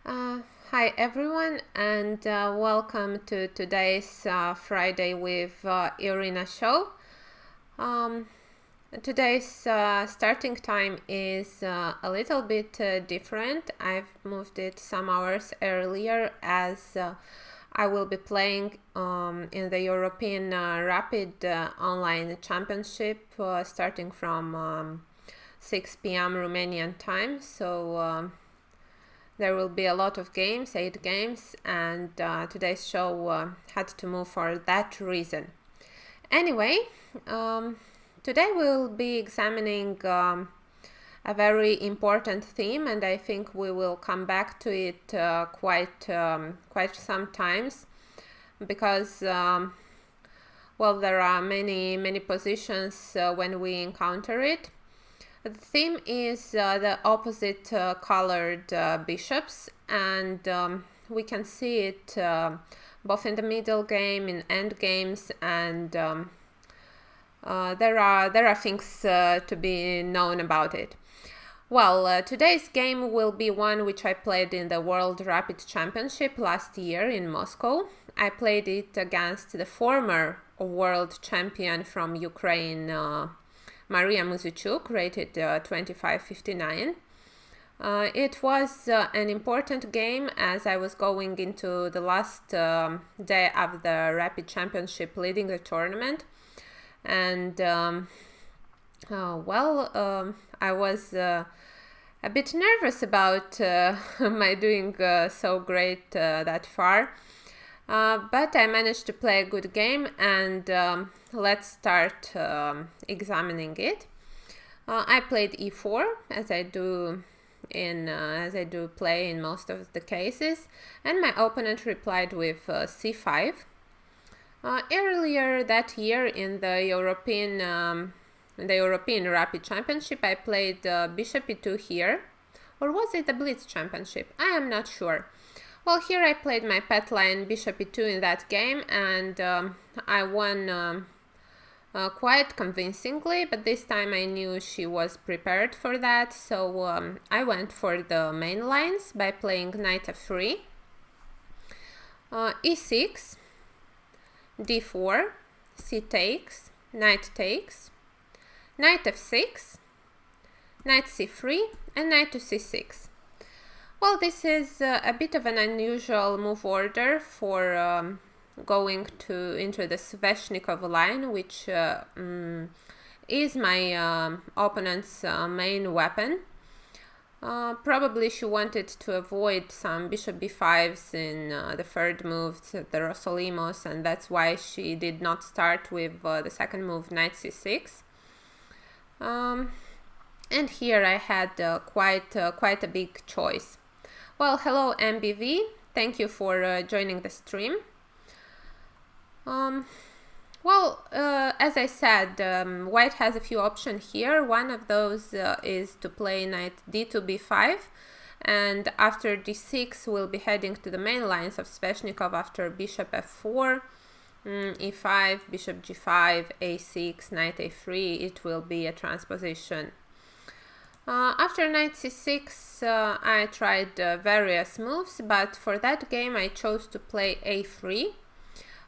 Uh, Hi everyone, and welcome to today's Friday with Irina show. Um, Today's starting time is a little bit different. I've moved it some hours earlier as I will be playing in the European Rapid Online Championship starting from 6 p.m. Romanian time. So there will be a lot of games, 8 games, and today's show had to move for that reason. Anyway, today we'll be examining a very important theme, and I think we will come back to it quite sometimes because well, there are many positions when we encounter it. The theme is the opposite colored bishops, and we can see it both in the middle game, in end games, and there are things to be known about it. Well, today's game will be one which I played in the World Rapid Championship last year in Moscow. I played it against the former world champion from Ukraine, Maria Muzichuk, rated 25.59. It was an important game as I was going into the last day of the Rapid Championship leading the tournament. And I was a bit nervous about my doing so great that far. But I managed to play a good game, and let's start examining it. I played e4 as I do play in most of the cases, and my opponent replied with c5. Earlier that year in the European Rapid Championship, I played bishop e2 here, or was it the Blitz Championship? I am not sure. Well, here I played my pet line bishop e2 in that game, and I won quite convincingly, but this time I knew she was prepared for that, so I went for the main lines by playing knight f3, e6, d4, c takes, knight takes, knight f6, knight c3, and knight to c6. Well, this is a bit of an unusual move order for going into the Sveshnikov line, which is my opponent's main weapon. Probably she wanted to avoid some bishop b5s in the third move, the Rosolimos, and that's why she did not start with the second move, knight c6. And here I had quite a big choice. Well, hello MBV, thank you for joining the stream. As I said, white has a few options here. One of those is to play knight d2 b5, and after d6 we'll be heading to the main lines of Sveshnikov after bishop f4, e5, bishop g5, a6, knight a3. It will be a transposition. After knight c6, I tried various moves, but for that game I chose to play a3,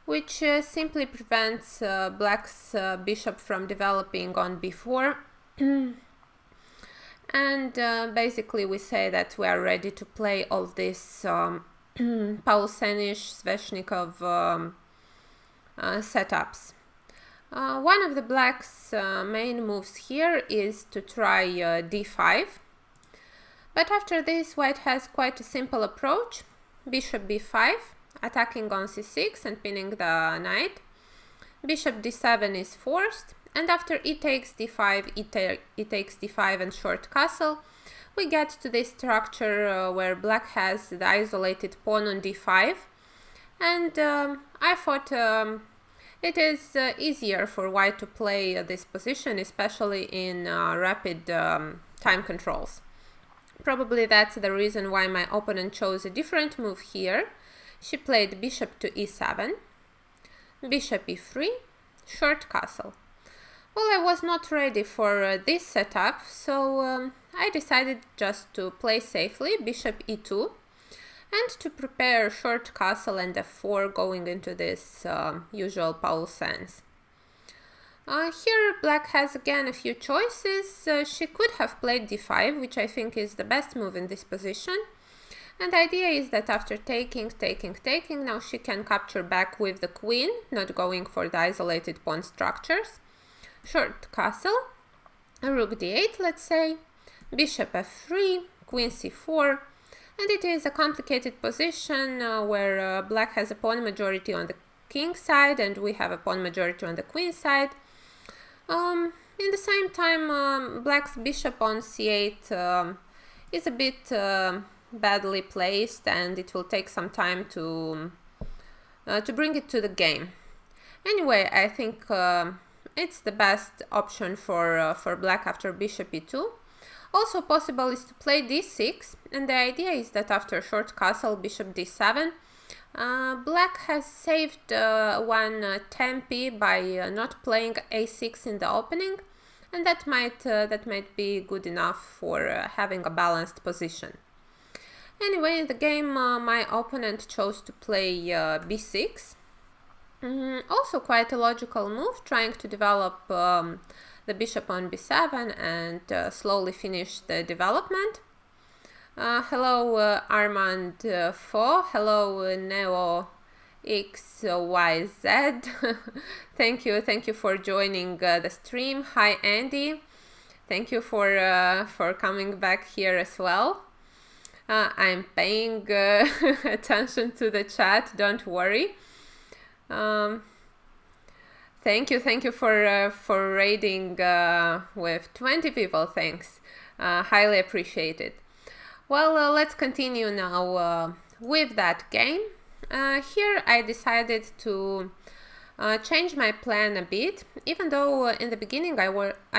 which simply prevents black's bishop from developing on b4. And basically we say that we are ready to play all this Paulsenish, Sveshnikov setups. One of the black's main moves here is to try d5, but after this white has quite a simple approach. Bishop b5, attacking on c6 and pinning the knight. Bishop d7 is forced, and after e takes d5, e takes d5 and short castle, we get to this structure where black has the isolated pawn on d5, and I thought it is easier for white to play this position, especially in rapid time controls. Probably that's the reason why my opponent chose a different move here. She played bishop to e7, bishop e3, short castle. Well, I was not ready for this setup, so I decided just to play safely, bishop e2. and to prepare short castle and f4 going into this usual Paul sense. Here black has again a few choices. She could have played d5, which I think is the best move in this position. And the idea is that after taking, now she can capture back with the queen, not going for the isolated pawn structures. Short castle, rook d8, let's say, bishop f3, queen c4, and it is a complicated position where black has a pawn majority on the king side and we have a pawn majority on the queen side. In the same time, black's bishop on c8 is a bit badly placed, and it will take some time to bring it to the game. Anyway, I think it's the best option for black after bishop e2. Also possible is to play d6, and the idea is that after short castle bishop d7, black has saved one tempi by not playing a6 in the opening, and that might be good enough for having a balanced position. Anyway, in the game my opponent chose to play b6. Also quite a logical move, trying to develop the bishop on b7 and slowly finish the development. Hello Armand Fo, hello Neo XYZ. Thank you for joining the stream. Hi Andy, thank you for coming back here as well. I'm paying attention to the chat, don't worry. Thank you for raiding with 20 people, thanks. Highly appreciated. Well, let's continue now with that game. Here I decided to change my plan a bit, even though in the beginning I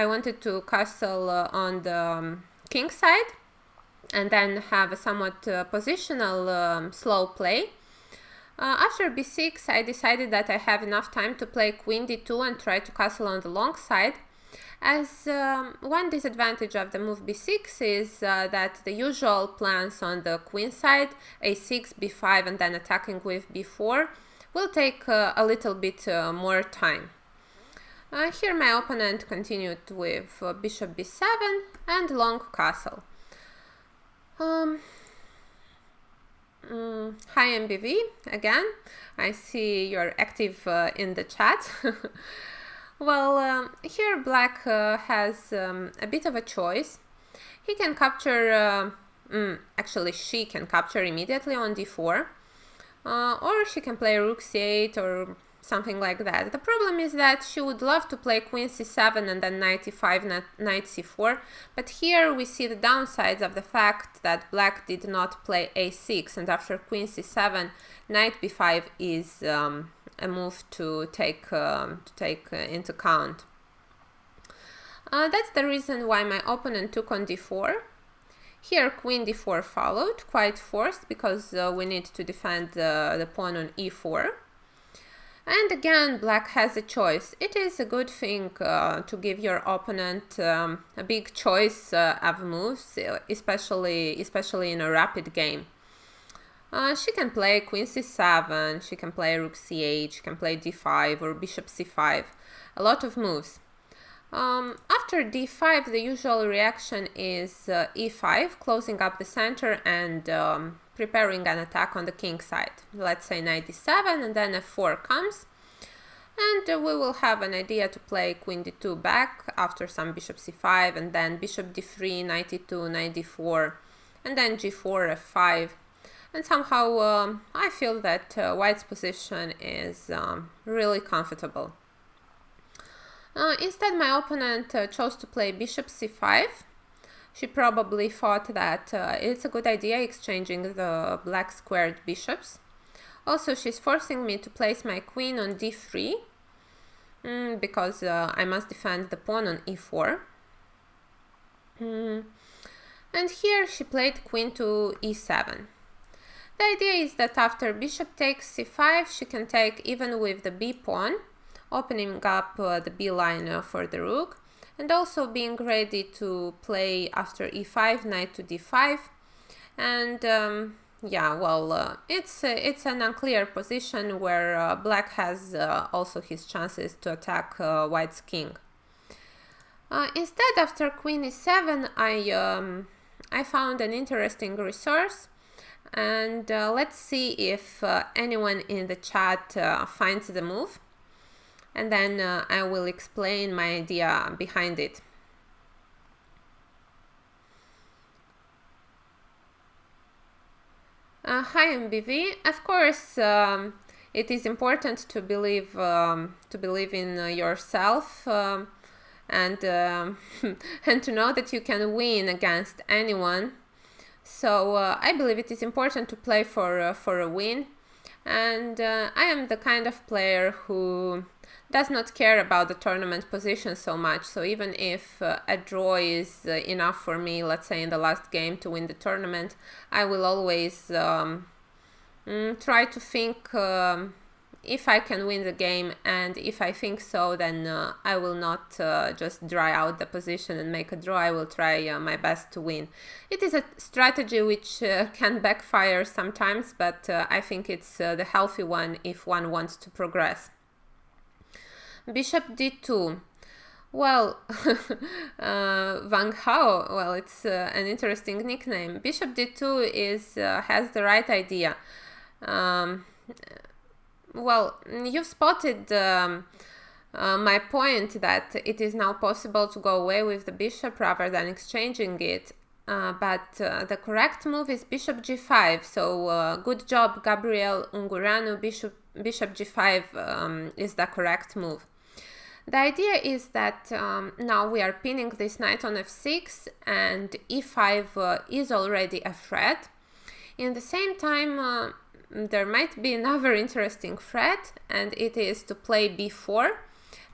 wanted to castle on the king side and then have a somewhat positional slow play. After b6 I decided that I have enough time to play queen d2 and try to castle on the long side, as one disadvantage of the move b6 is that the usual plans on the queen side, a6, b5 and then attacking with b4, will take a little bit more time. Here my opponent continued with bishop b7 and long castle. Hi MBV, again, I see you're active in the chat. Well, here black has a bit of a choice. He can capture, actually she can capture immediately on d4, or she can play rook c8 or something like that. The problem is that she would love to play queen c7 and then knight e5, knight c4, but here we see the downsides of the fact that black did not play a6, and after queen c7, knight b5 is a move to take into account. That's the reason why my opponent took on d4. Here queen d4 followed, quite forced, because we need to defend the pawn on e4. And again, black has a choice. It is a good thing to give your opponent a big choice of moves, especially in a rapid game. She can play queen c7, she can play rook c8, she can play d5 or bishop c5. A lot of moves. After d5, the usual reaction is e5, closing up the center and preparing an attack on the king side. Let's say knight d7 and then f4 comes. And we will have an idea to play queen d2 back after some bishop c5 and then bishop d3, knight e2, knight d4 and then g4, f5. And somehow I feel that white's position is really comfortable. Instead, my opponent chose to play bishop c5. She probably thought that it's a good idea exchanging the black squared bishops. Also, she's forcing me to place my queen on d3 because I must defend the pawn on e4. And here she played queen to e7. The idea is that after bishop takes c5, she can take even with the b pawn, opening up the b line for the rook, and also being ready to play after e5, knight to d5, and yeah, well, it's an unclear position where black has also his chances to attack white's king. Instead, after queen e7, I found an interesting resource, and let's see if anyone in the chat finds the move, and then I will explain my idea behind it. Hi MBV. Of course, it is important to believe in yourself, and and to know that you can win against anyone. So I believe it is important to play for a win, and I am the kind of player who does not care about the tournament position so much. So even if a draw is enough for me, let's say in the last game, to win the tournament, I will always try to think if I can win the game, and if I think so, then I will not just dry out the position and make a draw. I will try my best to win. It is a strategy which can backfire sometimes, but I think it's the healthy one if one wants to progress. Bishop d2. Well, Wang Hao, well, it's an interesting nickname. Bishop d2 has the right idea. Well, you've spotted my point that it is now possible to go away with the bishop rather than exchanging it. But the correct move is bishop g5. So good job, Gabriel Unguranu. Bishop g5 is the correct move. The idea is that now we are pinning this knight on f6, and e5 is already a threat. In the same time, there might be another interesting threat, and it is to play b4.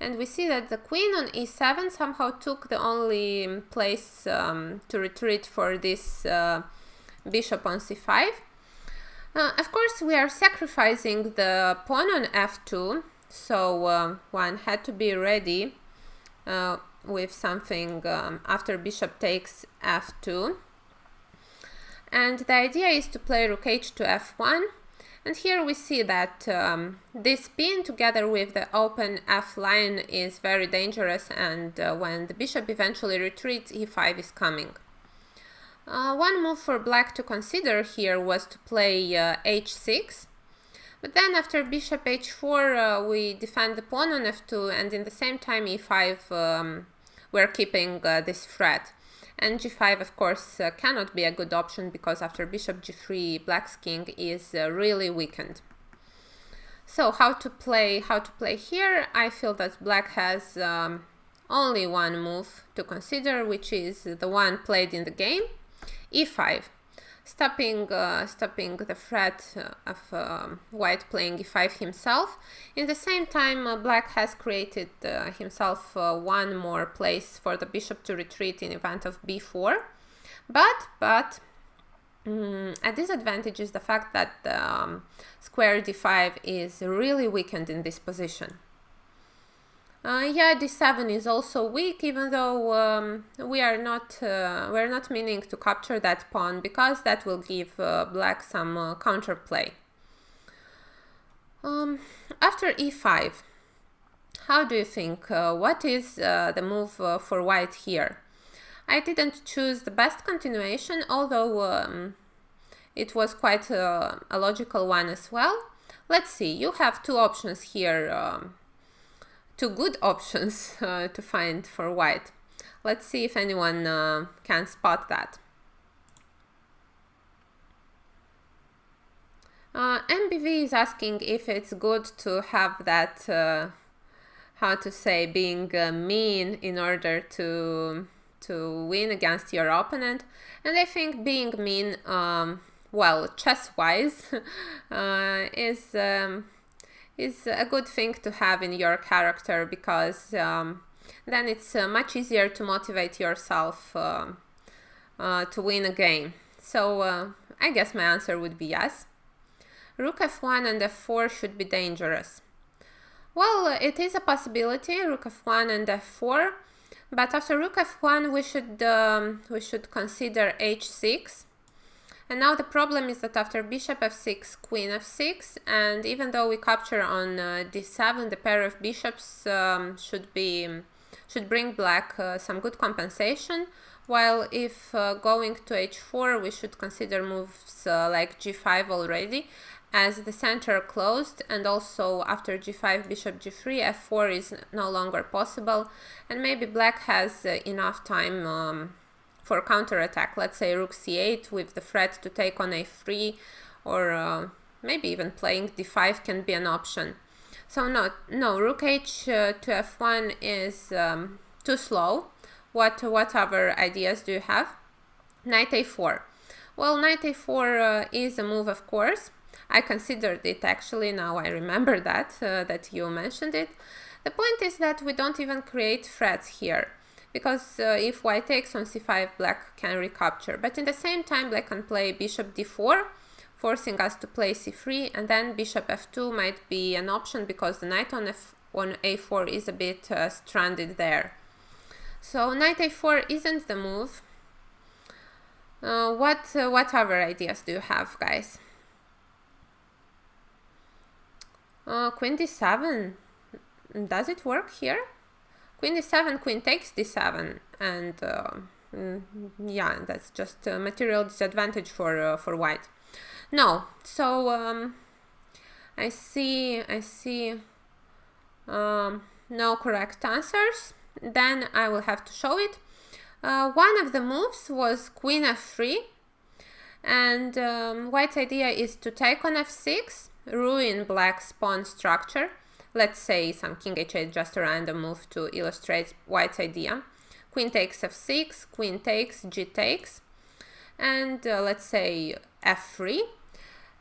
And we see that the queen on e7 somehow took the only place to retreat for this bishop on c5. Of course, we are sacrificing the pawn on f2, so one had to be ready with something after bishop takes f2. And the idea is to play rook h to f1. And here we see that this pin together with the open f line is very dangerous, and when the bishop eventually retreats, e5 is coming. One move for black to consider here was to play h6, but then after bishop h4 we defend the pawn on f2, and in the same time e5 we're keeping this threat. And g5, of course, cannot be a good option, because after bishop g3, black's king is really weakened. So how to play here? I feel that black has only one move to consider, which is the one played in the game, e5, stopping the threat of white playing e5 himself. In the same time, black has created himself one more place for the bishop to retreat in event of b4. But a disadvantage is the fact that square d5 is really weakened in this position. Yeah, d7 is also weak, even though we're not meaning to capture that pawn, because that will give black some counterplay. After e5, how do you think? What is the move for white here? I didn't choose the best continuation, although it was quite a logical one as well. Let's see, you have two options here. Two good options to find for white. Let's see if anyone can spot that. MBV is asking if it's good to have that, how to say, being mean in order to win against your opponent. And I think being mean, well, chess-wise, is a good thing to have in your character, because then it's much easier to motivate yourself to win a game. So I guess my answer would be yes. Rook f1 and f4 should be dangerous. Well, it is a possibility, rook f1 and f4, but after rook f1 we should consider h6. And now the problem is that after bishop f6, queen f6, and even though we capture on d7, the pair of bishops should bring black some good compensation, while if going to h4, we should consider moves like g5 already, as the center closed, and also after g5, bishop g3, f4 is no longer possible, and maybe black has enough time for counterattack. Let's say rook c8 with the threat to take on a3, or maybe even playing d5 can be an option. So no, rook h to f1 is too slow. What other ideas do you have? Knight a4. Well, knight a4 is a move, of course. I considered it actually, now I remember that you mentioned it. The point is that we don't even create threats here, because if white takes on c5, black can recapture. But in the same time, black can play bishop d4, forcing us to play c3, and then bishop f2 might be an option because the knight on a4 is a bit stranded there. So knight a4 isn't the move. What other ideas do you have, guys? Queen d7. Does it work here? Queen d7, queen takes d7, and yeah, that's just a material disadvantage for white. No, so I see no correct answers. Then I will have to show it. One of the moves was queen f3, and white's idea is to take on f6, ruin black's pawn structure. Let's say some king h8, just a random move to illustrate white's idea. Queen takes f6, queen takes, g takes, and let's say f3.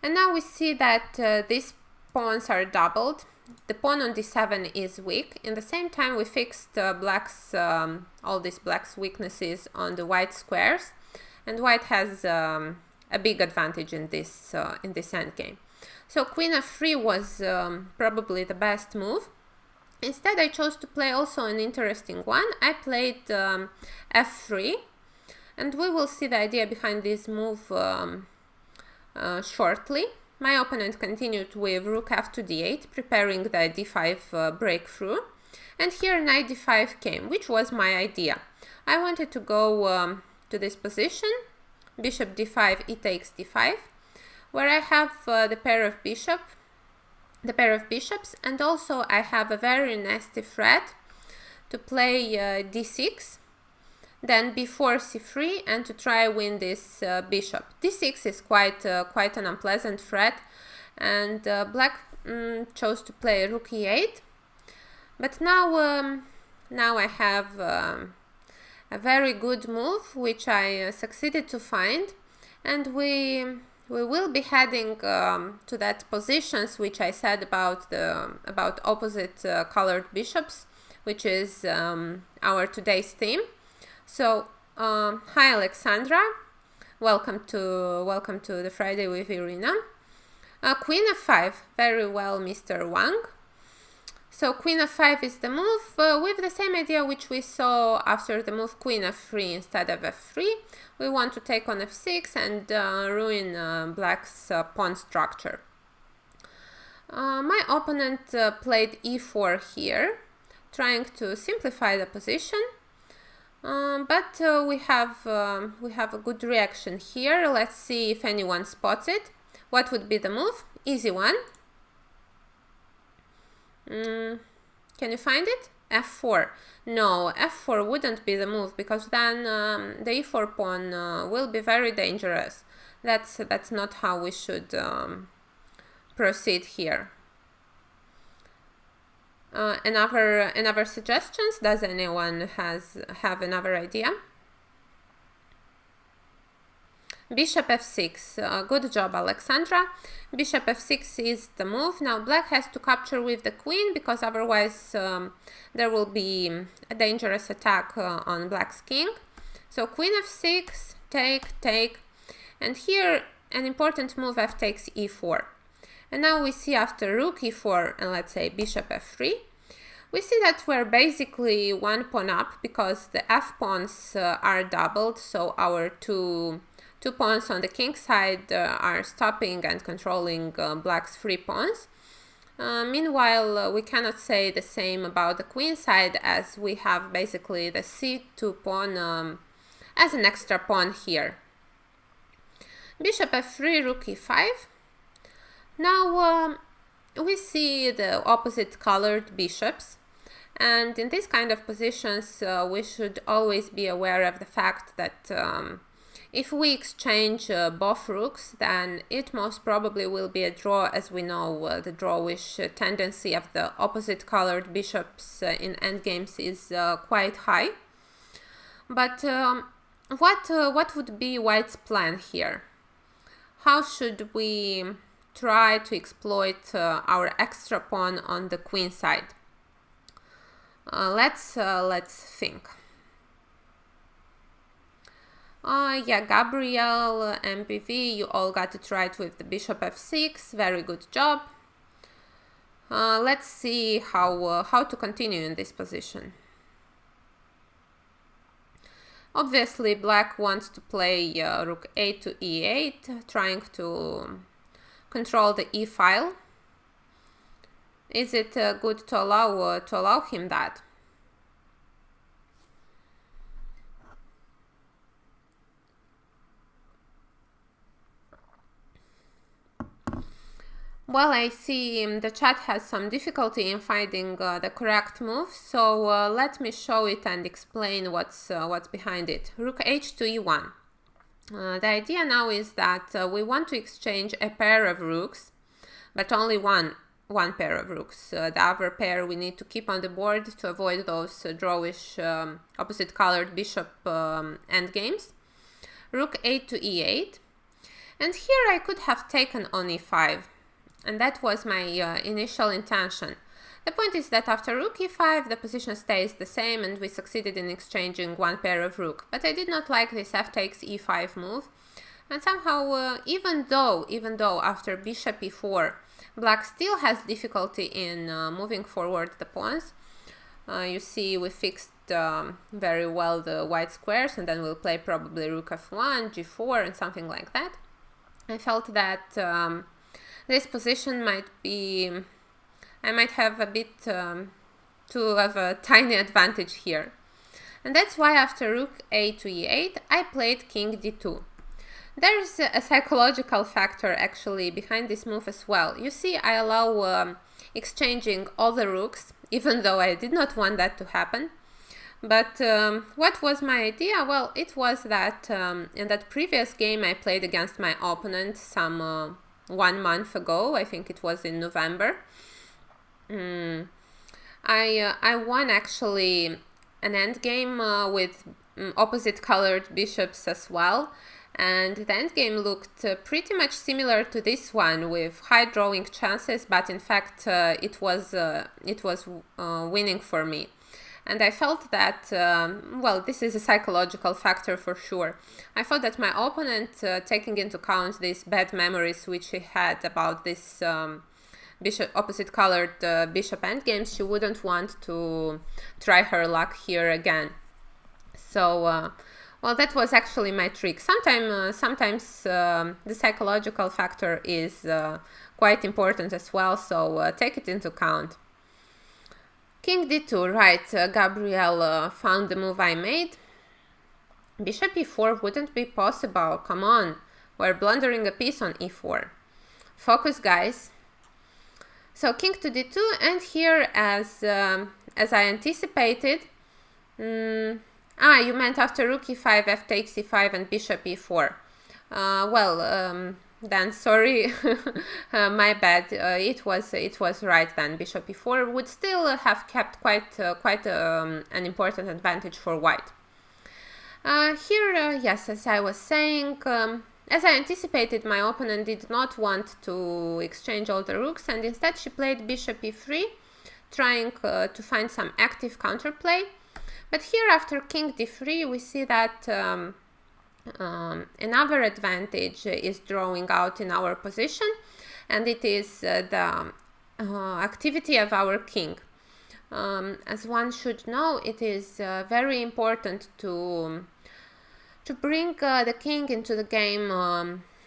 And now we see that these pawns are doubled. The pawn on d7 is weak. In the same time, we fixed all these black's weaknesses on the white squares, and white has a big advantage in this endgame. So queen f3 was probably the best move. Instead, I chose to play also an interesting one. I played f3, and we will see the idea behind this move shortly. My opponent continued with rook f to d8, preparing the d5 breakthrough, and here knight d5 came, which was my idea. I wanted to go to this position, bishop d5, e takes d5, where I have the pair of bishops, and also I have a very nasty threat to play d6, then b4, c3, and to try win this bishop. d6 is quite an unpleasant threat, and black chose to play rook e8. But now I have a very good move, which I succeeded to find, and we will be heading to that positions which I said about opposite colored bishops, which is our today's theme. So hi Alexandra, welcome to the Friday with Irina. Queen f5, very well, Mr. Wang. So queen f5 is the move, with the same idea which we saw after the move queen f3 instead of f3. We want to take on f6 and ruin black's pawn structure. My opponent played e4 here, trying to simplify the position, but we have a good reaction here. Let's see if anyone spots it. What would be the move? Easy one. Can you find it? f4. No, f4 wouldn't be the move, because then the e4 pawn will be very dangerous. That's not how we should proceed here. Another suggestions? Does anyone have another idea? Bishop f6. Good job, Alexandra. Bishop f6 is the move. Now black has to capture with the queen, because otherwise there will be a dangerous attack on black's king. So queen f6, take, and here an important move, f takes e4. And now we see after rook e4 and let's say bishop f3, we see that we're basically one pawn up, because the f pawns are doubled, so our two 2 pawns on the king side are stopping and controlling black's free pawns. Meanwhile, we cannot say the same about the queen side, as we have basically the c2 pawn as an extra pawn here. Bishop f3, rook e5. Now we see the opposite colored bishops, and in these kind of positions we should always be aware of the fact that if we exchange both rooks, then it most probably will be a draw, as we know the drawish tendency of the opposite colored bishops in endgames is quite high. But what would be white's plan here? How should we try to exploit our extra pawn on the queen side? Let's think. Yeah, Gabriel, MPV, you all got it right with the bishop f6. Very good job. Let's see how to continue in this position. Obviously, black wants to play rook a to e8, trying to control the e file. Is it good to allow him that? Well, I see the chat has some difficulty in finding the correct move, so let me show it and explain what's behind it. Rook h to e1. The idea now is that we want to exchange a pair of rooks, but only one pair of rooks. The other pair we need to keep on the board to avoid those drawish opposite colored bishop endgames. Rook a to e8, and here I could have taken on e5. And that was my initial intention. The point is that after rook e5, the position stays the same and we succeeded in exchanging one pair of rook. But I did not like this f takes e5 move. And somehow, even though after bishop e4, black still has difficulty in moving forward the pawns. You see we fixed very well the white squares, and then we'll play probably rook f1, g4 and something like that. I felt that this position might be, I might have a bit too of a tiny advantage here. And that's why after rook a to e8, I played king d2. There's a psychological factor actually behind this move as well. You see, I allow exchanging all the rooks, even though I did not want that to happen. But what was my idea? Well, it was that in that previous game I played against my opponent some 1 month ago, I think it was in November. I won actually an endgame with opposite colored bishops as well, and the endgame looked pretty much similar to this one with high drawing chances, but in fact it was winning for me. And I felt that, well, this is a psychological factor for sure. I thought that my opponent, taking into account these bad memories which he had about this opposite colored bishop endgames, she wouldn't want to try her luck here again. So, well, that was actually my trick. Sometimes the psychological factor is quite important as well, so take it into account. King d2, right, Gabriel found the move I made. Bishop e4 wouldn't be possible, come on, we're blundering a piece on e4. Focus, guys. So king to d2, and here as I anticipated, you meant after rook e5, f takes e5 and bishop e4. Then sorry, my bad. It was right then. Bishop e4 would still have kept quite an important advantage for white. Here, yes, as I was saying, as I anticipated, my opponent did not want to exchange all the rooks, and instead she played bishop e3, trying to find some active counterplay. But here, after king d3, we see that another advantage is drawing out in our position, and it is the activity of our king. As one should know, it is very important to to bring the king into the game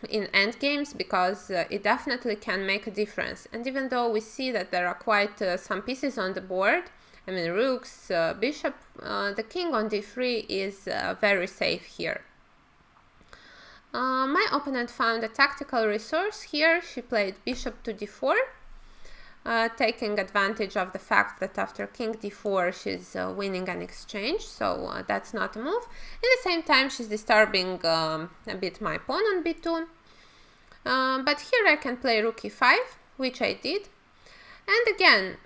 in endgames, because it definitely can make a difference. And even though we see that there are quite some pieces on the board, I mean rooks, bishop, the king on d3 is very safe here. My opponent found a tactical resource here. She played bishop to d4, taking advantage of the fact that after king d4 she's winning an exchange, so that's not a move. At the same time, she's disturbing a bit my pawn on b2. But here I can play rook e5, which I did. And again,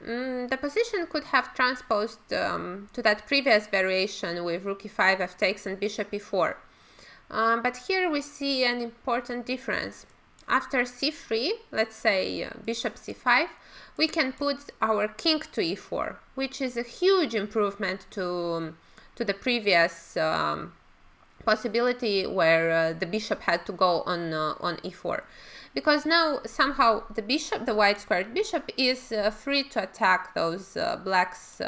the position could have transposed to that previous variation with rook e5, f takes, and bishop e4. But here we see an important difference. After c3, let's say bishop c5, we can put our king to e4, which is a huge improvement to the previous possibility where the bishop had to go on e4. Because now somehow the bishop, the white squared bishop, is free to attack those black's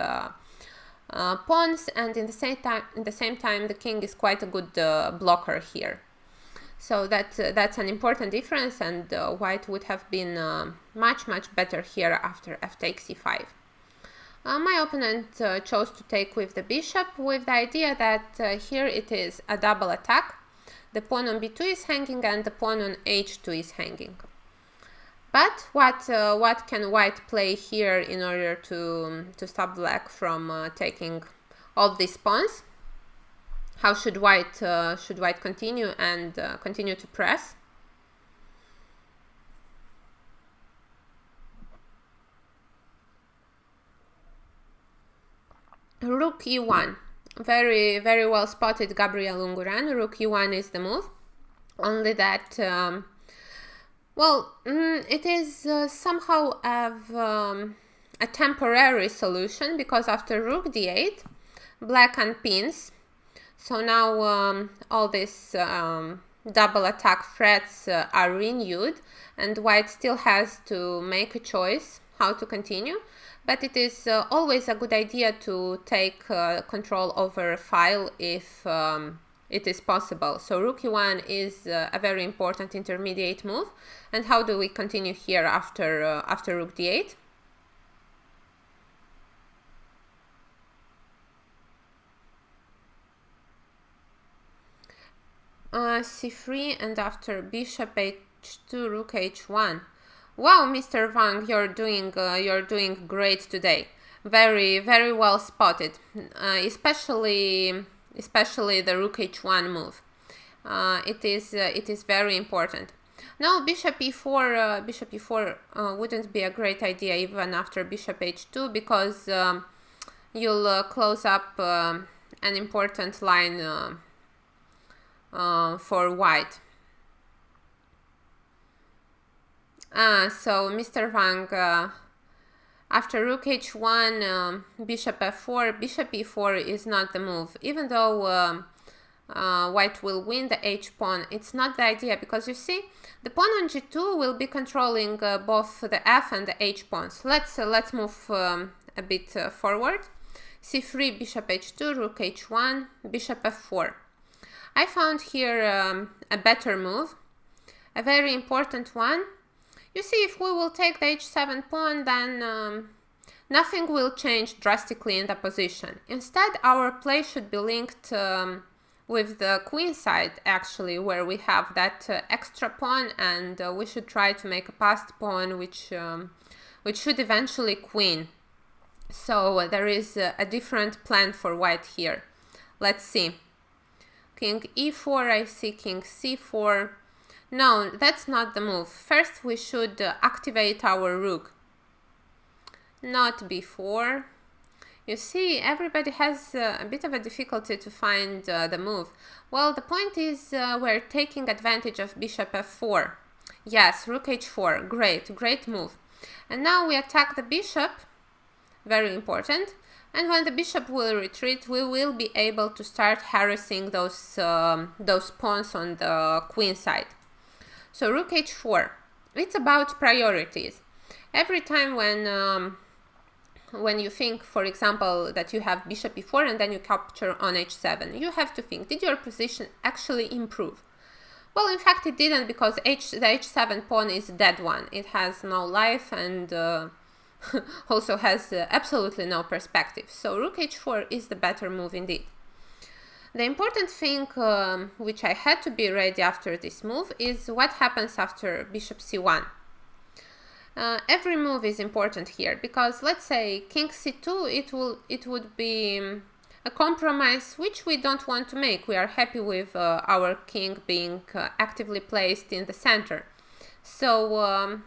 pawns, and in the same time the king is quite a good blocker here. So that's an important difference, and white would have been much better here after f takes e5. My opponent chose to take with the bishop, with the idea that here it is a double attack. The pawn on b2 is hanging and the pawn on h2 is hanging. But what can white play here in order to stop black from taking all these pawns? How should white continue and continue to press? Rook e1. Very well spotted, Gabriel Unguran. Rook e1 is the move. Only that, it is somehow a temporary solution, because after rook d8, black unpins. So now all these double attack threats are renewed, and white still has to make a choice how to continue. But it is always a good idea to take control over a file if it is possible. So rook e1 is a very important intermediate move. And how do we continue here after rook d8? c3, and after bishop h2, rook h1. Wow, Mr. Wang, you're doing great today. Very well spotted, especially the rook h1 move. It is very important. Now bishop e4 wouldn't be a great idea even after bishop h2, because you'll close up an important line for white. So Mr. Wang, after rook h1, bishop f4, bishop e4 is not the move. Even though white will win the h-pawn, it's not the idea, because you see, the pawn on g2 will be controlling both the f and the h-pawns. Let's move a bit forward. c3, bishop h2, rook h1, bishop f4. I found here a better move, a very important one. You see, if we will take the h7 pawn, then nothing will change drastically in the position. Instead, our play should be linked with the queen side, actually, where we have that extra pawn, and we should try to make a passed pawn, which should eventually queen. So there is a different plan for white here. Let's see. King e4, I see king c4. No, that's not the move. First we should activate our rook. Not b4. You see, everybody has a bit of a difficulty to find the move. Well, the point is we're taking advantage of bishop f4. Yes, rook h4. Great move. And now we attack the bishop. Very important. And when the bishop will retreat, we will be able to start harassing those pawns on the queen side. So rook h4, it's about priorities. Every time when when you think, for example, that you have bishop e4 and then you capture on h7, you have to think, did your position actually improve? Well, in fact, it didn't, because the h7 pawn is a dead one. It has no life and also has absolutely no perspective. So rook h4 is the better move indeed. The important thing which I had to be ready after this move is what happens after bishop c1. Every move is important here, because let's say king c2, it would be a compromise which we don't want to make. We are happy with our king being actively placed in the center. So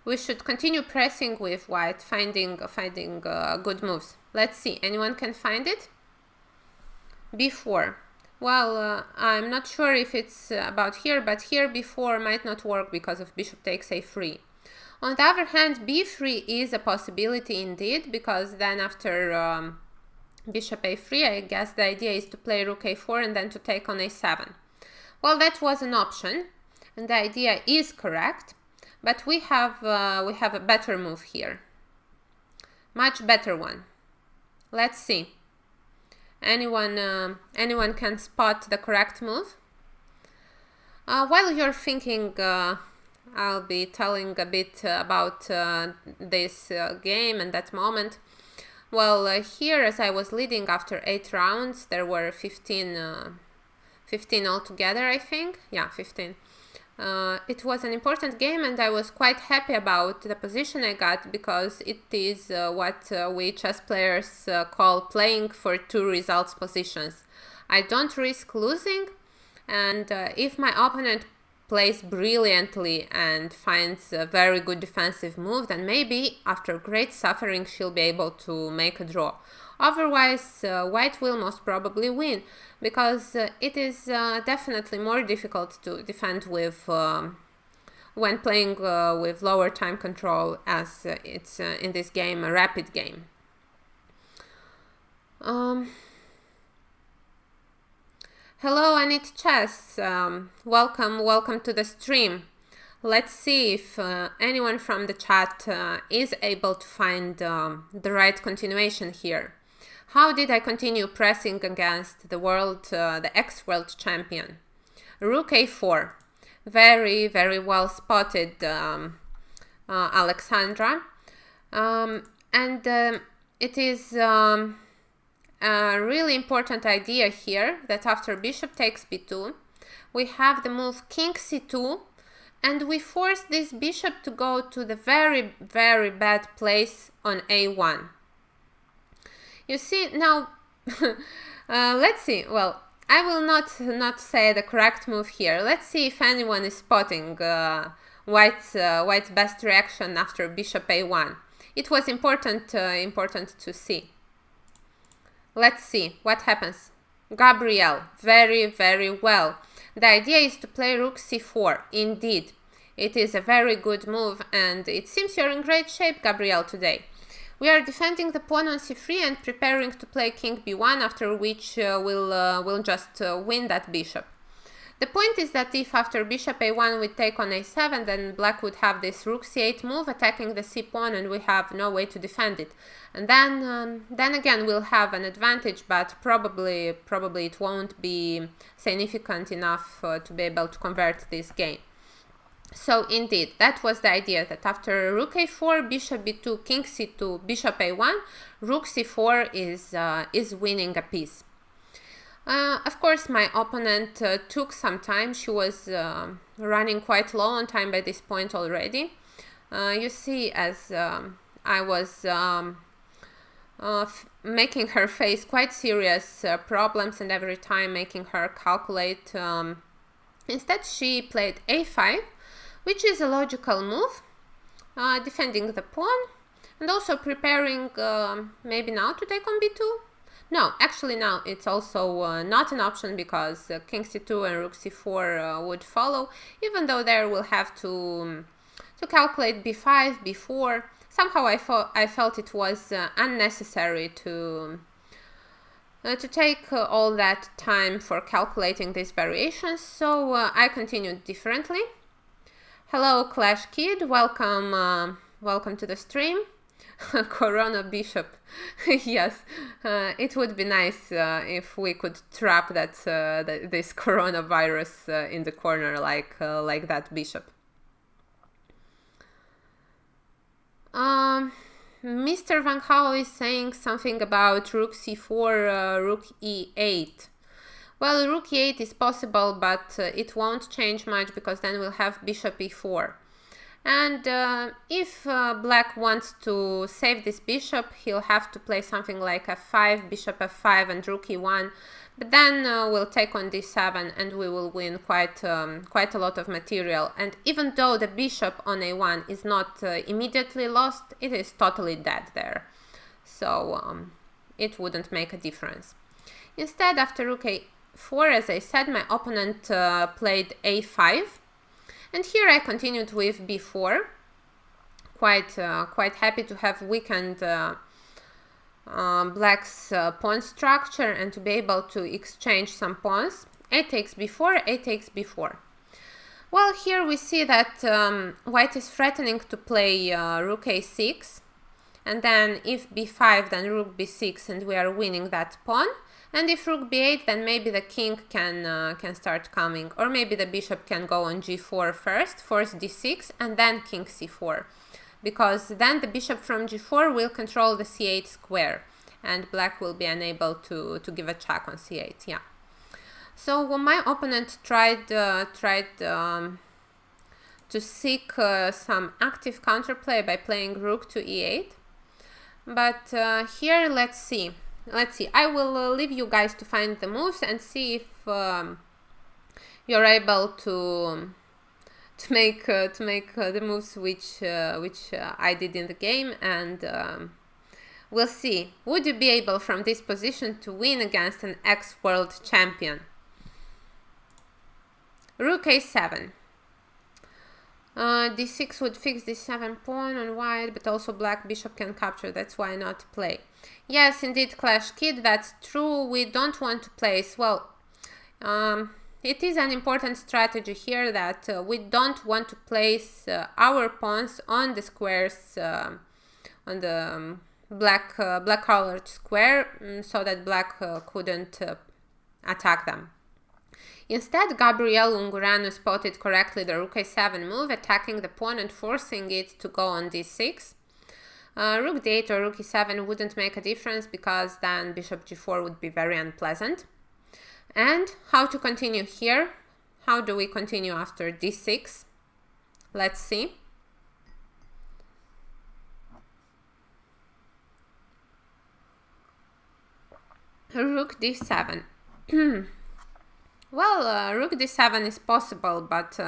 we should continue pressing with white, finding good moves. Let's see, anyone can find it? b4. Well, I'm not sure if it's about here, but here b4 might not work because of bishop takes a3. On the other hand, b3 is a possibility indeed, because then after bishop a3, I guess the idea is to play rook a4 and then to take on a7. Well, that was an option, and the idea is correct, but we have a better move here, much better one. Let's see. Anyone can spot the correct move? While you're thinking, I'll be telling a bit about this game and that moment. Well, here, as I was leading after 8 rounds, there were 15 altogether, I think. Yeah, 15. It was an important game, and I was quite happy about the position I got, because it is what we chess players call playing for 2 results positions. I don't risk losing, and if my opponent plays brilliantly and finds a very good defensive move, then maybe after great suffering she'll be able to make a draw. Otherwise, white will most probably win, because it is definitely more difficult to defend with when playing with lower time control, as it's in this game a rapid game. Hello, Anit Chess. Welcome to the stream. Let's see if anyone from the chat is able to find the right continuation here. How did I continue pressing against the ex-world champion? Rook a4. Very, very well spotted, Alexandra. And it is a really important idea here that after bishop takes b2, we have the move king c2, and we force this bishop to go to the very, very bad place on a1. You see, now, let's see. Well, I will not say the correct move here. Let's see if anyone is spotting white's best reaction after bishop a1. It was important to see. Let's see what happens. Gabrielle, very, very well. The idea is to play rook c4. Indeed, it is a very good move, and it seems you're in great shape, Gabrielle, today. We are defending the pawn on c3 and preparing to play king b1, after which we'll just win that bishop. The point is that if after bishop a1 we take on a7, then black would have this rook c8 move attacking the c pawn, and we have no way to defend it. And then again we'll have an advantage, but probably it won't be significant enough to be able to convert this game. So indeed, that was the idea, that after rook a4, bishop b2, king c2, bishop a1, rook c4 is winning a piece. Of course, my opponent took some time. She was running quite low on time by this point already. You see, as I was making her face quite serious problems, and every time making her calculate. Instead, she played a5, which is a logical move, defending the pawn, and also preparing maybe now to take on b2. No, actually now it's also not an option, because king c2 and rook c4 would follow, even though there we'll have to calculate b5, b4. Somehow I felt it was unnecessary to take all that time for calculating these variations, so I continued differently. Hello, Clash Kid, welcome to the stream. Corona bishop. Yes, it would be nice if we could trap this coronavirus in the corner like that bishop. Mr. Van Gaal is saying something about rook c4, rook e8. Well, rook e8 is possible, but it won't change much because then we'll have bishop e4. And if black wants to save this bishop, he'll have to play something like f5, bishop f5 and rook e1. But then we'll take on d7 and we will win quite a lot of material. And even though the bishop on a1 is not immediately lost, it is totally dead there. So it wouldn't make a difference. Instead, after rook a4, as I said, my opponent played a5. And here I continued with b4, quite happy to have weakened black's pawn structure and to be able to exchange some pawns. A takes b4, a takes b4. Well, here we see that white is threatening to play rook a6, and then if b5, then rook b6, and we are winning that pawn. And if rook b8, then maybe the king can start coming, or maybe the bishop can go on g4 first, force d6, and then king c4, because then the bishop from g4 will control the c8 square, and black will be unable to give a check on c8. Yeah. So my opponent tried to seek some active counterplay by playing rook to e8, but here let's see. I will leave you guys to find the moves and see if you're able to make the moves which I did in the game, and we'll see. Would you be able from this position to win against an ex-world champion? Rook a7. d6 would fix d7 pawn on white, but also black bishop can capture. That's why not play. Yes, indeed, Clash Kid, that's true. We don't want to place, well, it is an important strategy here that we don't want to place our pawns on the squares, on the black colored square, so that black couldn't attack them. Instead, Gabriel Unguranu spotted correctly the rook a7 move, attacking the pawn and forcing it to go on d6. Rook d8 or rook e7 wouldn't make a difference because then bishop g4 would be very unpleasant. And how to continue here? How do we continue after d6? Let's see. Rook d7. Well, rook d7 is possible, but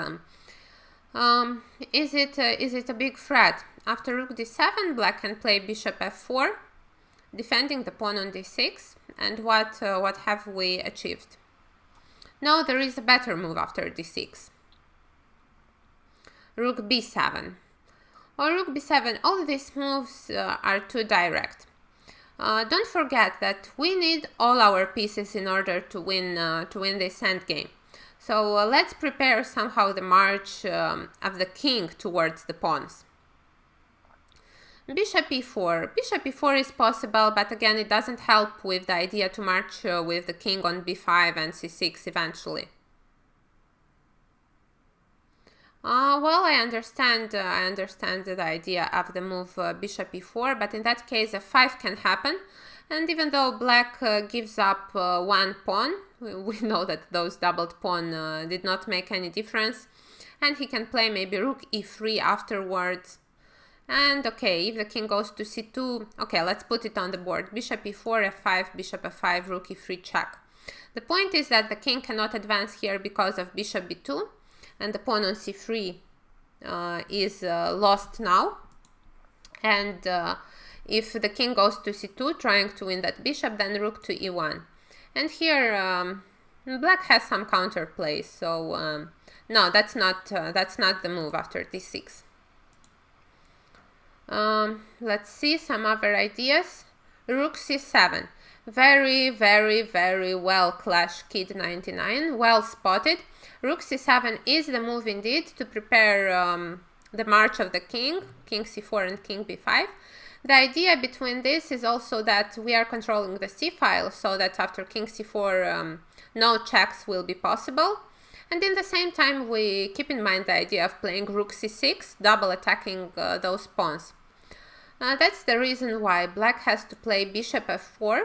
is it a big threat? After rook d7, black can play bishop f4, defending the pawn on d6. And what have we achieved? No, there is a better move after d6. Rook b7. Or rook b7. All these moves are too direct. Don't forget that we need all our pieces in order to win this endgame. So let's prepare somehow the march of the king towards the pawns. Bishop e4. Bishop e4 is possible, but again it doesn't help with the idea to march with the king on b5 and c6 eventually. Well, I understand the idea of the move bishop e4, but in that case f5 can happen, and even though black gives up one pawn, we know that those doubled pawn did not make any difference, and he can play maybe rook e3 afterwards. And okay, if the king goes to c2, okay, let's put it on the board. Bishop e4, f5, bishop f5, rook e3 check. The point is that the king cannot advance here because of bishop b2, and the pawn on c3 is lost now. And if the king goes to c2, trying to win that bishop, then rook to e1. And here black has some counterplay, so no, that's not the move after d6. Let's see some other ideas. Rook c7. Very, very, very well, Clash Kid 99. Well spotted. Rook c7 is the move indeed to prepare the march of the king. King c4 and king b5. The idea between this is also that we are controlling the c file, so that after king c4 no checks will be possible. And in the same time we keep in mind the idea of playing rook c6, double attacking those pawns. That's the reason why black has to play bishop f4,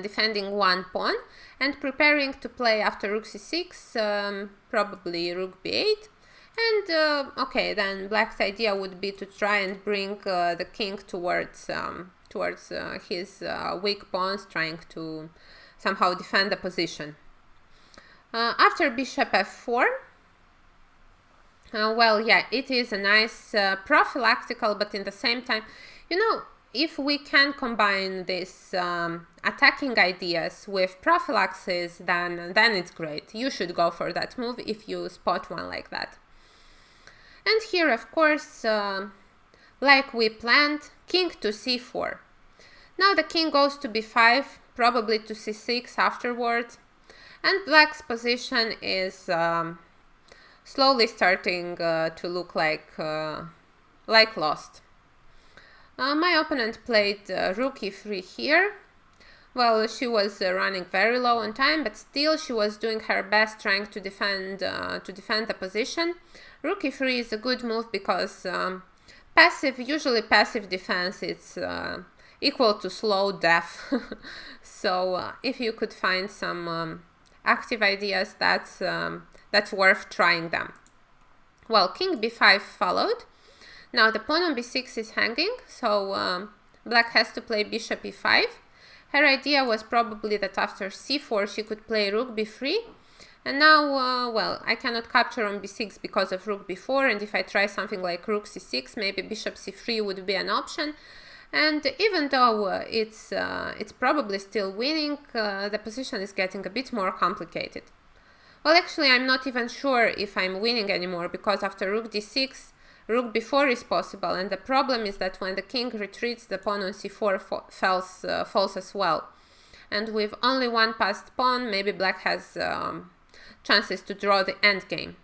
defending one pawn, and preparing to play after rook c6, probably rook b8. And okay, then black's idea would be to try and bring the king towards his weak pawns, trying to somehow defend the position. After bishop f4, well, yeah, it is a nice prophylactical, but in the same time, you know, if we can combine these attacking ideas with prophylaxis, then it's great. You should go for that move if you spot one like that. And here, of course, like we planned, king to c4. Now the king goes to b5, probably to c6 afterwards, and black's position is slowly starting to look like lost. My opponent played rook e3 here. Well, she was running very low on time, but still she was doing her best trying to defend the position. Rook e3 is a good move because usually passive defense, it's equal to slow death. So if you could find some active ideas, that's worth trying them. Well, king b5 followed. Now the pawn on b6 is hanging, so black has to play bishop e5. Her idea was probably that after c4 she could play rook b3. And now, well, I cannot capture on b6 because of rook b4, and if I try something like rook c6, maybe bishop c3 would be an option. And even though it's probably still winning, the position is getting a bit more complicated. Well, actually, I'm not even sure if I'm winning anymore, because after rook d6, rook b4 is possible, and the problem is that when the king retreats, the pawn on c4 falls as well. And with only one passed pawn, maybe black has chances to draw the endgame.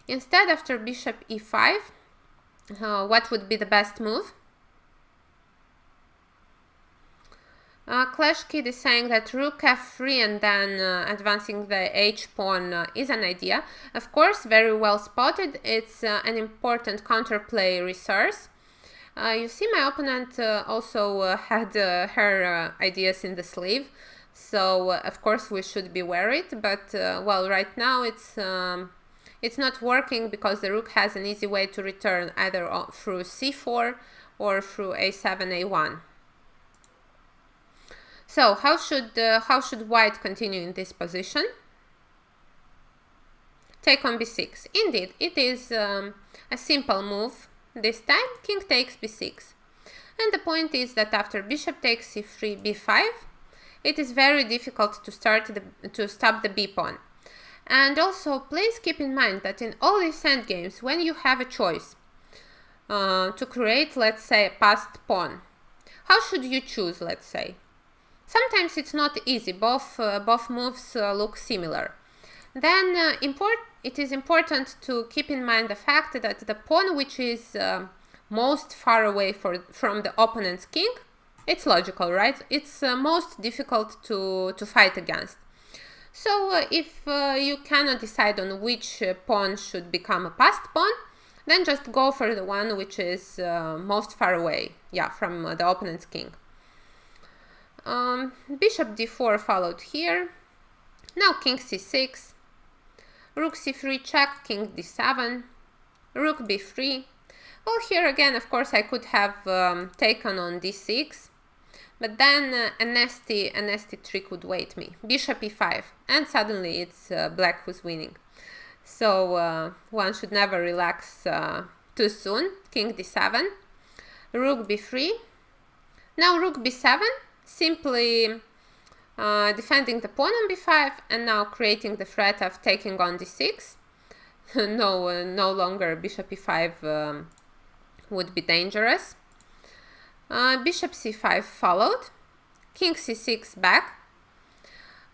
Instead, after bishop e5, what would be the best move? Clash Kid is saying that rook f3 and then advancing the h-pawn is an idea. Of course, very well spotted. It's an important counterplay resource. You see, my opponent also had her ideas in the sleeve. So, of course, we should be worried. But, well, right now it's not working because the rook has an easy way to return either through c4 or through a7, a1. So how should white continue in this position? Take on b6. Indeed, it is a simple move. This time, king takes b6. And the point is that after bishop takes c3, b5, it is very difficult to stop the b-pawn. And also, please keep in mind that in all these endgames, when you have a choice to create, let's say, a passed pawn, how should you choose, let's say? Sometimes it's not easy, both moves look similar. Then it is important to keep in mind the fact that the pawn which is most far away from the opponent's king, it's logical, right? It's most difficult to fight against. So if you cannot decide on which pawn should become a passed pawn, then just go for the one which is most far away, yeah, from the opponent's king. Bishop d4 followed here. Now king c6, rook c3 check, king d7, rook b3. Well, here again, of course, I could have taken on d6, but then a nasty trick would wait me. Bishop e5, and suddenly it's black who's winning. So one should never relax too soon. King d7, rook b3. Now rook b7. Simply defending the pawn on b5 and now creating the threat of taking on d6. No longer bishop e5 would be dangerous. Bishop c5 followed. King c6 back.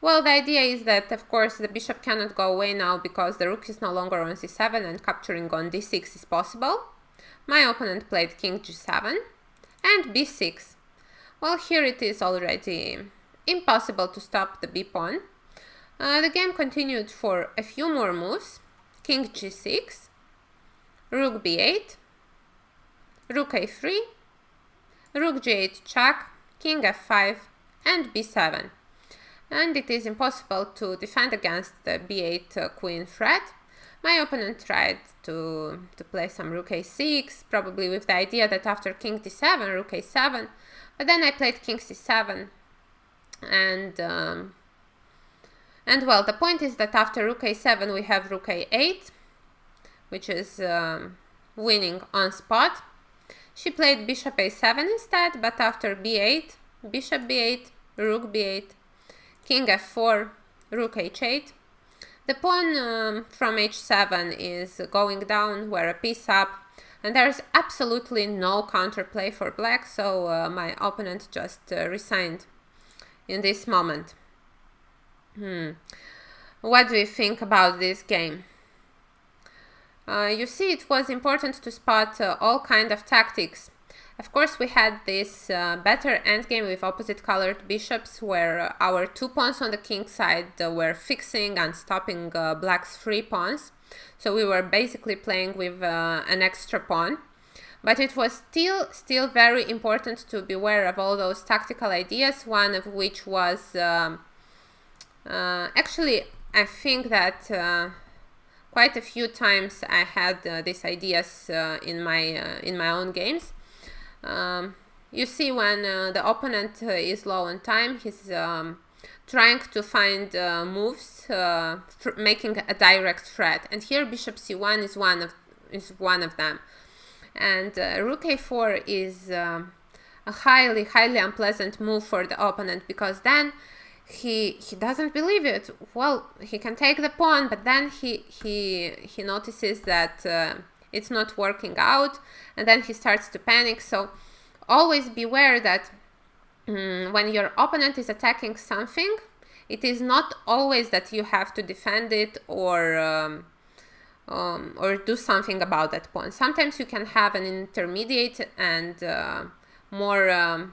Well, the idea is that, of course, the bishop cannot go away now because the rook is no longer on c7 and capturing on d6 is possible. My opponent played king g7. and b6. Well, here it is already impossible to stop the b pawn. The game continued for a few more moves. King g6, rook b8, rook a3, rook g8 check, king f5, and b7. And it is impossible to defend against the b8 queen threat. My opponent tried to play some rook a6, probably with the idea that after king d7, rook a7, but then I played king c7, and well, the point is that after rook a7 we have rook a8, which is winning on spot. She played bishop a7 instead, but after b8, bishop b8, rook b8, king f4, rook h8. The pawn from h7 is going down, we're a piece up, and there's absolutely no counterplay for black, so my opponent just resigned in this moment. What do you think about this game? You see, it was important to spot all kind of tactics. Of course, we had this better endgame with opposite colored bishops, where our two pawns on the king side were fixing and stopping black's three pawns. So we were basically playing with an extra pawn. But it was still very important to be aware of all those tactical ideas, one of which was actually, I think that quite a few times I had these ideas in my own games. You see, when the opponent is low on time, he's trying to find moves, making a direct threat. And here bishop c1 is one of them. And rook a4 is a highly unpleasant move for the opponent, because then he doesn't believe it. Well, he can take the pawn, but then he notices that it's not working out, and then he starts to panic. So always beware that when your opponent is attacking something, it is not always that you have to defend it or do something about that pawn. Sometimes you can have an intermediate and more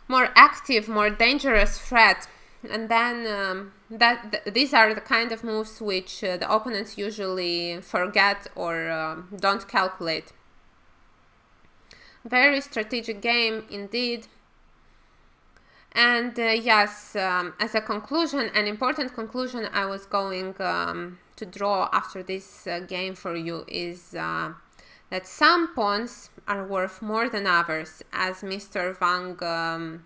more active, more dangerous threat, and then these are the kind of moves which the opponents usually forget or don't calculate. Very strategic game indeed. And yes, as a conclusion, an important conclusion I was going to draw after this game for you is that some pawns are worth more than others, as Mr. Wang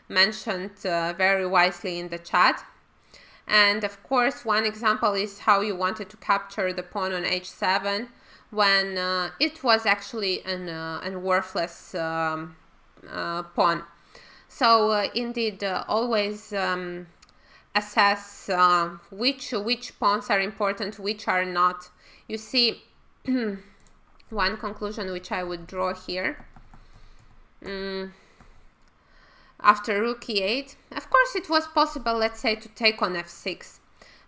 mentioned very wisely in the chat. And of course, one example is how you wanted to capture the pawn on h7 when it was actually an worthless pawn. So indeed, always assess which pawns are important, which are not. You see, one conclusion which I would draw here. After rook e8, of course it was possible, let's say, to take on f6.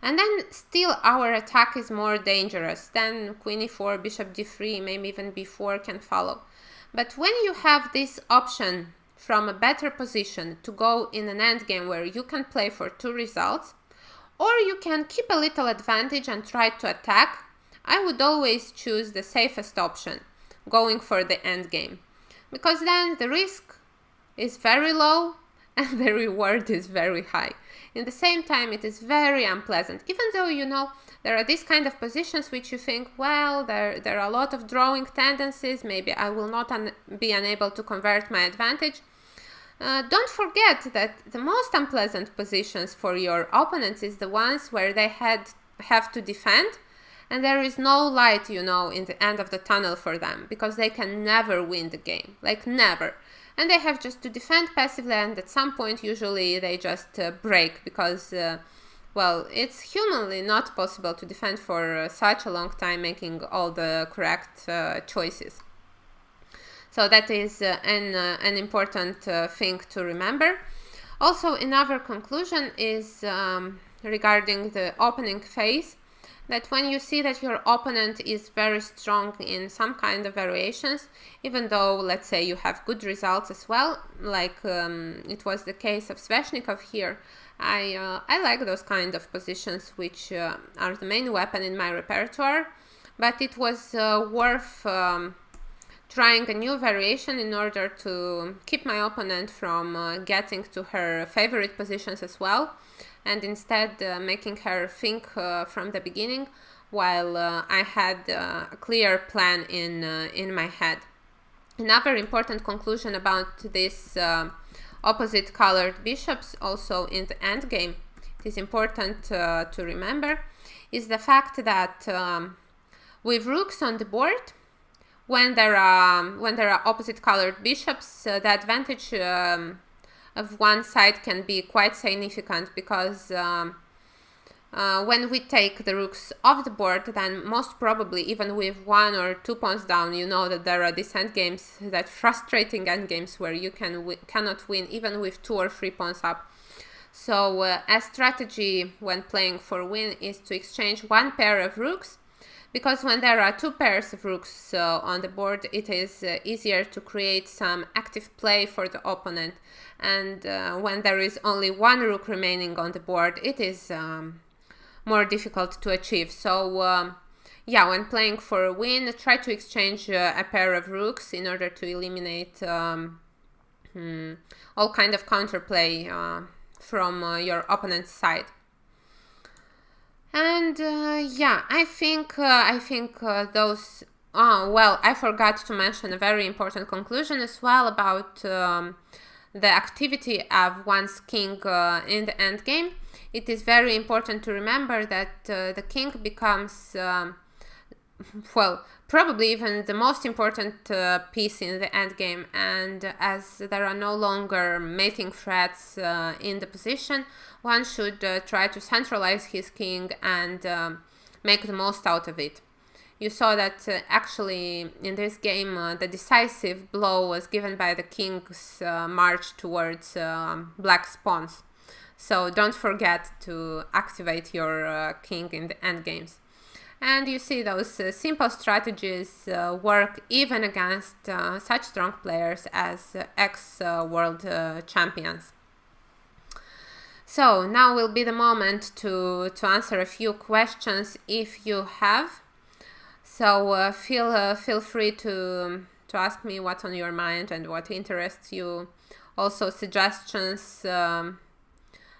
And then still our attack is more dangerous. Then queen e4, bishop d3, maybe even b4 can follow. But when you have this option from a better position to go in an endgame where you can play for two results, or you can keep a little advantage and try to attack, I would always choose the safest option, going for the endgame. Because then the risk is very low and the reward is very high. In the same time, it is very unpleasant, even though, you know, there are these kind of positions which you think, well, there are a lot of drawing tendencies, maybe I will not be unable to convert my advantage. Don't forget that the most unpleasant positions for your opponents is the ones where they have to defend, and there is no light, you know, in the end of the tunnel for them, because they can never win the game, like never. And they have just to defend passively, and at some point usually they just break, because well, it's humanly not possible to defend for such a long time, making all the correct choices. So that is an important thing to remember. Also, another conclusion is regarding the opening phase, that when you see that your opponent is very strong in some kind of variations, even though, let's say, you have good results as well, like it was the case of Sveshnikov here, I like those kind of positions which are the main weapon in my repertoire, but it was worth trying a new variation in order to keep my opponent from getting to her favorite positions as well, and instead making her think from the beginning, while I had a clear plan in my head. Another important conclusion about this opposite colored bishops, also in the endgame, it is important to remember, is the fact that with rooks on the board, when there are opposite colored bishops, the advantage of one side can be quite significant, because when we take the rooks off the board, then most probably, even with 1 or 2 pawns down, you know that there are these endgames, that frustrating endgames where you cannot win even with 2 or 3 pawns up. So a strategy when playing for win is to exchange one pair of rooks, because when there are 2 pairs of rooks on the board, it is easier to create some active play for the opponent, and when there is only 1 rook remaining on the board, it is more difficult to achieve. So yeah, when playing for a win, try to exchange a pair of rooks in order to eliminate all kind of counterplay from your opponent's side. And yeah, I think those. Well, I forgot to mention a very important conclusion as well about the activity of one's king in the endgame. It is very important to remember that the king becomes, well, probably even the most important piece in the endgame, and as there are no longer mating threats in the position, one should try to centralize his king and make the most out of it. You saw that actually in this game the decisive blow was given by the king's march towards black's pawns. So don't forget to activate your king in the endgames. And you see those simple strategies work even against such strong players as ex-world champions. So now will be the moment to answer a few questions if you have. So feel free to ask me what's on your mind and what interests you. Also suggestions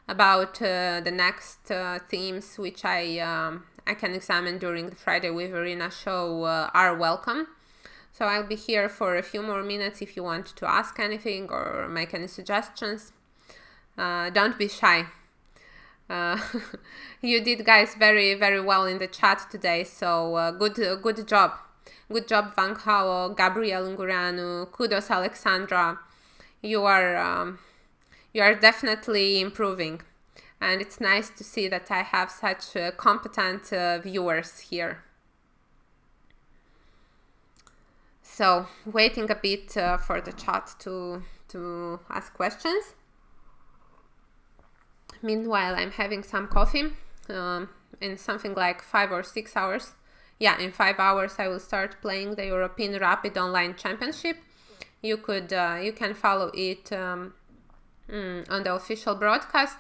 about the next themes which I can examine during the Friday with Irina show are welcome. So I'll be here for a few more minutes if you want to ask anything or make any suggestions. Don't be shy. You did, guys, very, very well in the chat today, so good job. Good job, Van Hao, Gabriel Ungureanu, kudos, Alexandra. You are definitely improving, and it's nice to see that I have such competent viewers here. So, waiting a bit for the chat to ask questions. Meanwhile, I'm having some coffee. In something like 5 or 6 hours. Yeah, in 5 hours I will start playing the European Rapid Online Championship. You can follow it on the official broadcast.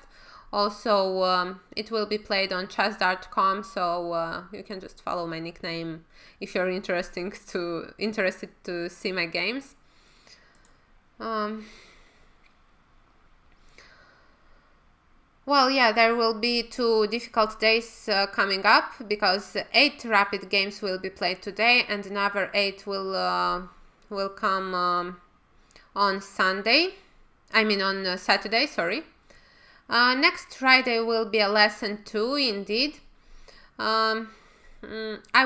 Also, it will be played on chess.com, so you can just follow my nickname if you're interested to see my games. Well, yeah, there will be 2 difficult days coming up, because 8 rapid games will be played today and another 8 will come on Sunday. I mean on Saturday, sorry. Next Friday will be a lesson 2 indeed. I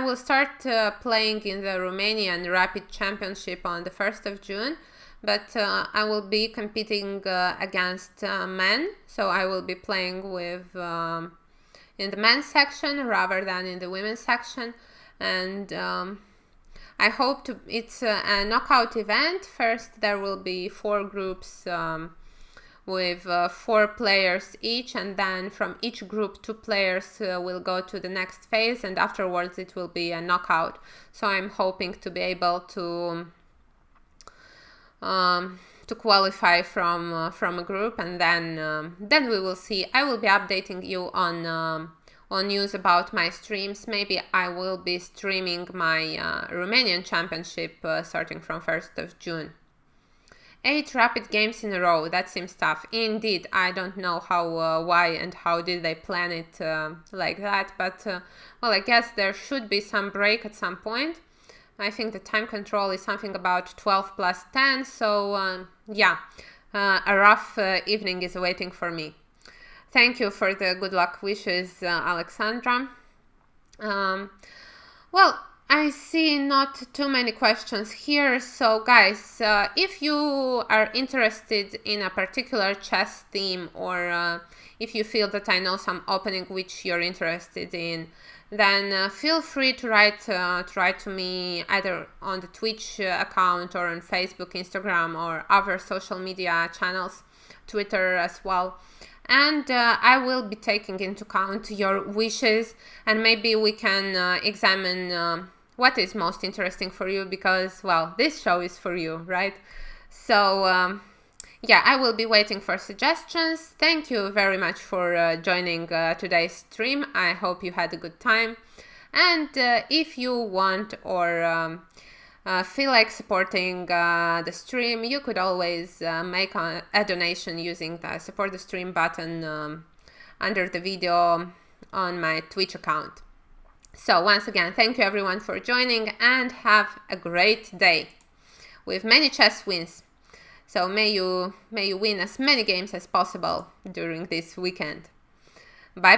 will start playing in the Romanian Rapid Championship on the 1st of June. But I will be competing against men, so I will be playing with in the men's section rather than in the women's section, and I hope it's a knockout event. First, there will be 4 groups with 4 players each, and then from each group 2 players will go to the next phase, and afterwards it will be a knockout. So I'm hoping to be able to qualify from a group, and then we will see. I will be updating you on news about my streams. Maybe I will be streaming my Romanian championship starting from 1st of June. 8 rapid games in a row, that seems tough. Indeed, I don't know how, why and how did they plan it like that, but well, I guess there should be some break at some point. I think the time control is something about 12 plus 10, so yeah, a rough evening is waiting for me. Thank you for the good luck wishes, Alexandra. Well, I see not too many questions here, so guys, if you are interested in a particular chess theme, or if you feel that I know some opening which you're interested in, then feel free to write to me either on the Twitch account or on Facebook, Instagram, or other social media channels, Twitter as well. And I will be taking into account your wishes, and maybe we can examine what is most interesting for you, because, well, this show is for you, right? So yeah, I will be waiting for suggestions. Thank you very much for joining today's stream. I hope you had a good time. And if you want or feel like supporting the stream, you could always make a donation using the support the stream button under the video on my Twitch account. So once again, thank you everyone for joining, and have a great day with many chess wins. So may you win as many games as possible during this weekend. Bye.